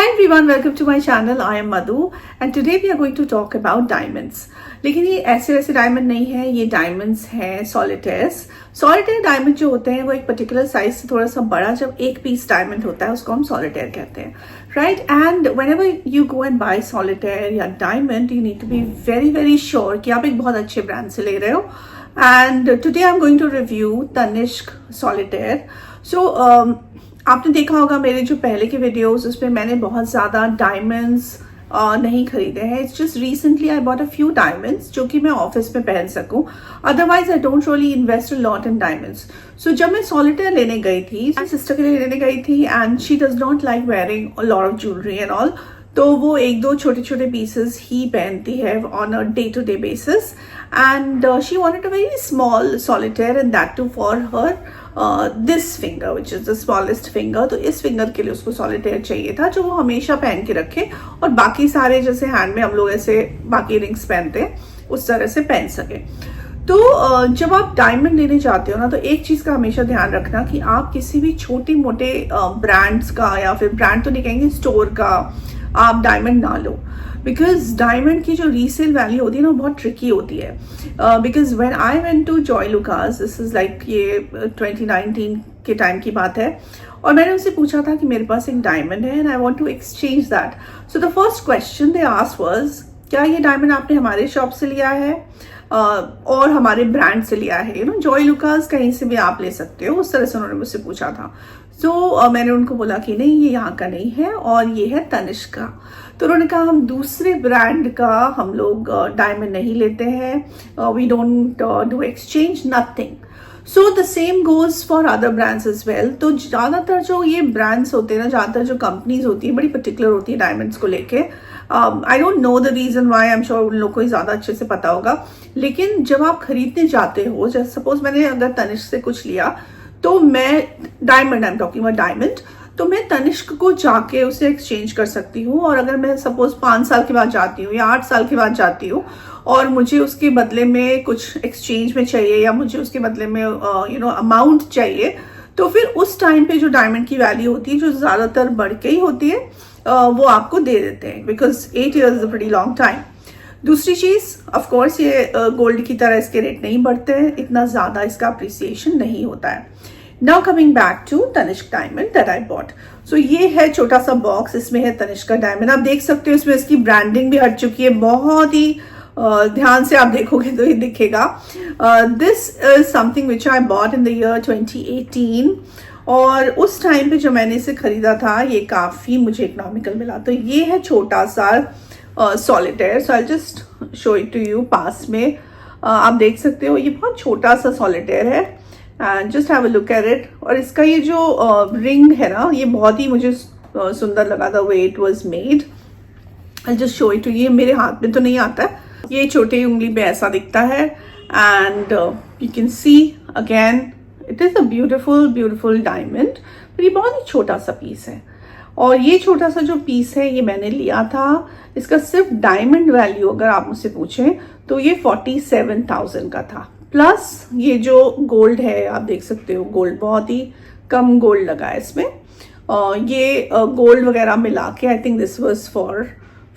Hi everyone, welcome to my channel. I am Madhu and today we are going to talk about diamonds. लेकिन ये ऐसे वैसे diamond नहीं है, ये डायमंड्स हैं सॉलिटेयर्स. सॉलिटेयर डायमंड जो होते हैं वो एक पर्टिकुलर साइज से थोड़ा सा बड़ा जब एक पीस डायमंड होता है उसको हम सॉलिटेयर कहते हैं, right. And whenever you go and buy solitaire या diamond you need to be very very sure कि आप एक बहुत अच्छे ब्रांड से ले रहे हो. And today I am going to review Tanishq solitaire. So आपने देखा होगा मेरे जो पहले के वीडियोस उसमें मैंने बहुत ज़्यादा डायमंड्स नहीं खरीदे हैं. It's just recently I bought a few diamonds जो कि मैं ऑफिस में पहन सकूं. Otherwise I don't really invest a lot in diamonds. So जब मैं सॉलिटेयर लेने गई थी, मेरी सिस्टर के लिए लेने गई थी and she does not like wearing a lot of jewellery and all. तो वो एक दो छोटे छोटे पीसेस ही पहनती है on a day to day basis. And she wanted a very small solitaire and that too for her this finger which is the smallest finger. तो इस फिंगर के लिए उसको सॉलिटेयर चाहिए था जो वो हमेशा पहन के रखे और बाकी सारे जैसे हैंड में हम लोग ऐसे बाकी रिंग्स पहनते हैं उस तरह से पहन सके. तो जब आप डायमंड लेने जाते हो ना तो एक चीज का हमेशा ध्यान रखना कि आप किसी भी छोटे मोटे ब्रांड्स का या फिर ब्रांड तो नहीं कहेंगे स्टोर का आप डायमंड ना लो. बिकॉज डायमंड की जो रीसेल वैल्यू होती है ना वो बहुत ट्रिकी होती है. Because when I went to Joyalukkas, this is like ये 2019 के टाइम की बात है, और मैंने उनसे पूछा था कि मेरे पास एक डायमंड है and I want to exchange that. So the first question they asked was, क्या ये डायमंड आपने हमारे शॉप से लिया है और हमारे ब्रांड से लिया है? यू नो जॉय लुकास कहीं से भी आप ले सकते हो, उस तरह से उन्होंने मुझसे पूछा था. तो मैंने उनको बोला कि नहीं ये यहाँ का नहीं है और ये है तनिष्क का. तो उन्होंने कहा हम दूसरे ब्रांड का हम लोग डायमंड नहीं लेते हैं, we don't do exchange nothing. So the same goes for other brands as well. तो ज़्यादातर जो ये ब्रांड्स होते हैं ना, ज़्यादातर जो कंपनीज होती है बड़ी पर्टिकुलर होती है डायमंड्स को लेके. I don't know the reason why, I am sure उन लोगों को ही ज़्यादा अच्छे से पता होगा. लेकिन जब आप खरीदने जाते हो, जैसे सपोज मैंने अगर तनिष्क से कुछ लिया तो मैं diamond, I am talking about diamond, तो मैं तनिष्क को जाके उसे एक्सचेंज कर सकती हूँ. और अगर मैं सपोज 5 साल के बाद जाती हूँ या 8 साल के बाद जाती हूँ और मुझे उसके बदले में कुछ एक्सचेंज में चाहिए या मुझे उसके बदले में यू नो अमाउंट चाहिए, तो फिर उस टाइम पे जो डायमंड की वैल्यू होती है जो ज़्यादातर बढ़ के ही होती है वो आपको दे देते हैं. Because 8 years is a pretty long time. दूसरी चीज़ ऑफ कोर्स ये गोल्ड की तरह इसके रेट नहीं बढ़ते हैं, इतना ज़्यादा इसका अप्रिसिएशन नहीं होता है. Now coming back to Tanishq diamond that I bought. So ये है छोटा सा बॉक्स, इसमें है तनिष्क का डायमंड. आप देख सकते हो इसमें इसकी ब्रांडिंग भी हट चुकी है, बहुत ही ध्यान से आप देखोगे तो ये दिखेगा. This is something which I bought in the year 2018 और उस टाइम पे जो मैंने इसे खरीदा था ये काफ़ी मुझे इकोनॉमिकल मिला. तो ये है छोटा सा solitaire. So I just show it to you. पास में आप देख सकते हो ये बहुत छोटा सा सॉलिटेयर है and just have a look at it. और इसका ये जो रिंग है ना ये बहुत ही मुझे सुंदर लगा था, way it was made. I just show it to. ये मेरे हाथ में तो नहीं आता है, ये छोटी उंगली पे ऐसा दिखता है and you can see again it is a beautiful beautiful diamond. पर ये बहुत ही छोटा सा पीस है और ये छोटा सा जो पीस है ये मैंने लिया था. इसका सिर्फ डायमंड वैल्यू अगर आप मुझसे पूछें तो ये 47,000 का था. प्लस ये जो गोल्ड है आप देख सकते हो, गोल्ड बहुत ही कम गोल्ड लगा है इसमें. ये गोल्ड वगैरह मिला के I think this was for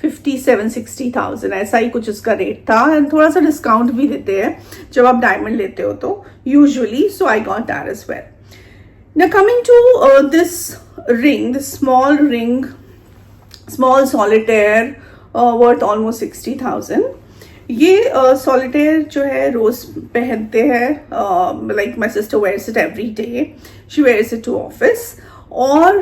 57-60,000 ऐसा ही कुछ इसका रेट था. एंड थोड़ा सा डिस्काउंट भी देते हैं जब आप डायमंड लेते हो तो usually. So I got that as well. Now coming to this ring, this small solitaire worth almost 60,000. ये solitaire जो है रोज पहनते हैं, like my sister wears it every day. She wears it to office. और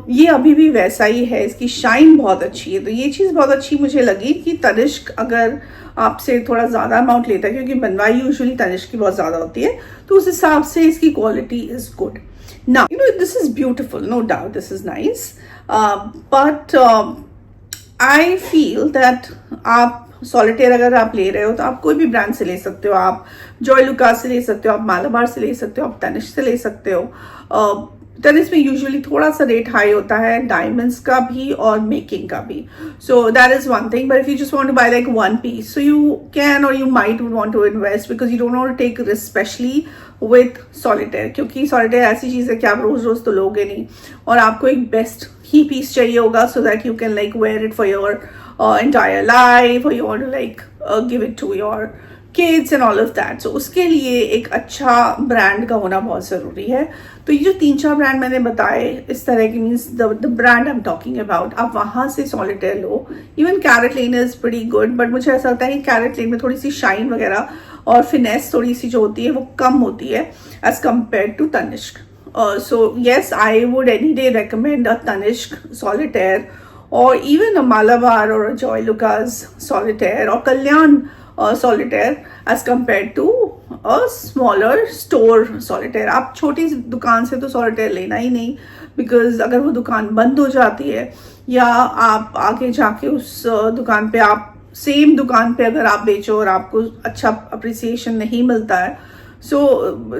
ये अभी भी वैसा ही है, इसकी शाइन बहुत अच्छी है. तो ये चीज़ बहुत अच्छी मुझे लगी कि तनिष्क अगर आपसे थोड़ा ज़्यादा अमाउंट लेता है, क्योंकि बनवाई यूजुअली तनिष्क की बहुत ज़्यादा होती है, तो उस हिसाब से इसकी quality is good. Now, you know, this is beautiful, no doubt, this is nice. But I feel that आप सॉलिटेयर अगर आप ले रहे हो तो आप कोई भी ब्रांड से ले सकते हो. आप जॉय लुकास से ले सकते हो, आप मालाबार से ले सकते हो, आप तनिष्क से ले सकते हो. तनिष्क में यूजुअली थोड़ा सा रेट हाई होता है, डायमंड्स का भी और मेकिंग का भी. So that is one thing. But if you just want to buy like one piece, so you can और you might want to invest because you don't want to take risk, specially with solitaire, क्योंकि सॉलिटेयर ऐसी चीज है कि आप रोज रोज तो लोगे नहीं, और आपको एक बेस्ट ही पीस चाहिए होगा so that you can like wear it for your entire life, or you want to like give it to your kids and all of that. So उसके लिए एक अच्छा ब्रांड का होना बहुत ज़रूरी है. तो ये जो 3-4 ब्रांड मैंने बताए इस तरह की, means the brand I am talking about, आप वहाँ से सॉलिटेयर लो. Even CaratLane is pretty good, but मुझे ऐसा लगता है कि कैरेट लेन में थोड़ी सी शाइन वगैरह और फिनेस थोड़ी सी जो होती है वो कम होती है as compare to Tanishq. So yes, I would any day recommend a Tanishq solitaire, or even a Malabar or a Joy Lucas solitaire or Kalyan solitaire as compared to a smaller store solitaire. आप छोटी दुकान से तो solitaire लेना ही नहीं, because अगर वो दुकान बंद हो जाती है या आप आगे जाके उस दुकान पे आप सेम दुकान पे अगर आप बेचो और आपको अच्छा अप्रिसिएशन नहीं मिलता है, so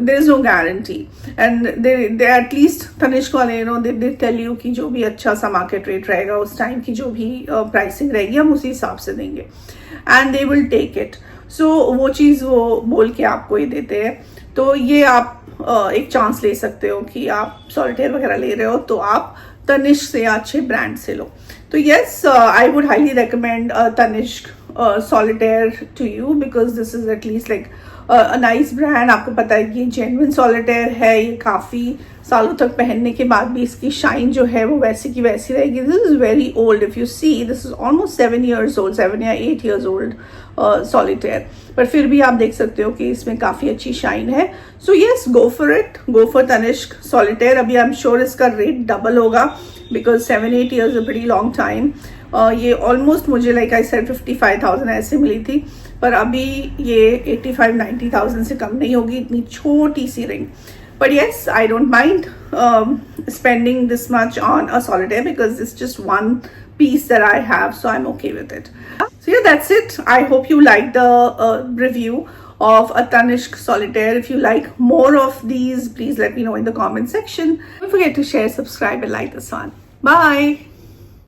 there is no guarantee. And they at least Tanishq वाले they tell you कि जो भी अच्छा सा मार्केट रेट रहेगा उस टाइम की जो भी प्राइसिंग रहेगी हम उसी हिसाब से देंगे, and they will take it. so वो चीज़ वो बोल के आपको ये देते हैं. तो ये आप एक चांस ले सकते हो कि आप सॉलिटेयर वगैरह ले रहे हो तो आप तनिष्क से या अच्छे ब्रांड से लो. तो yes, I would highly recommend Tanishq solitaire to you because this is at least like a nice brand. आपको पता है कि ये genuine solitaire है, ये काफ़ी सालों तक पहनने के बाद भी इसकी शाइन जो है वो वैसी की वैसी रहेगी. This is very old. If you see, this is almost 7 years old, 7 या 8 years old solitaire. पर फिर भी आप देख सकते हो कि इसमें काफ़ी अच्छी शाइन है. So yes, go for it. Go for Tanishq solitaire. अभी I'm sure इसका रेट डबल होगा because 7-8 years a pretty long time. ये ऑलमोस्ट मुझे लाइक आई सेड 55,000 ऐसे मिली थी, पर अभी ये 85-90,000 से कम नहीं होगी, इतनी छोटी सी ring. But yes, I don't mind spending this much on a solitaire because it's just one piece that I have, so I'm okay with it. So yeah, that's it. I hope you liked the review of a Tanishq solitaire. If you like more of these, please let me know in the comment section. Don't forget to share, subscribe and like this one. Bye.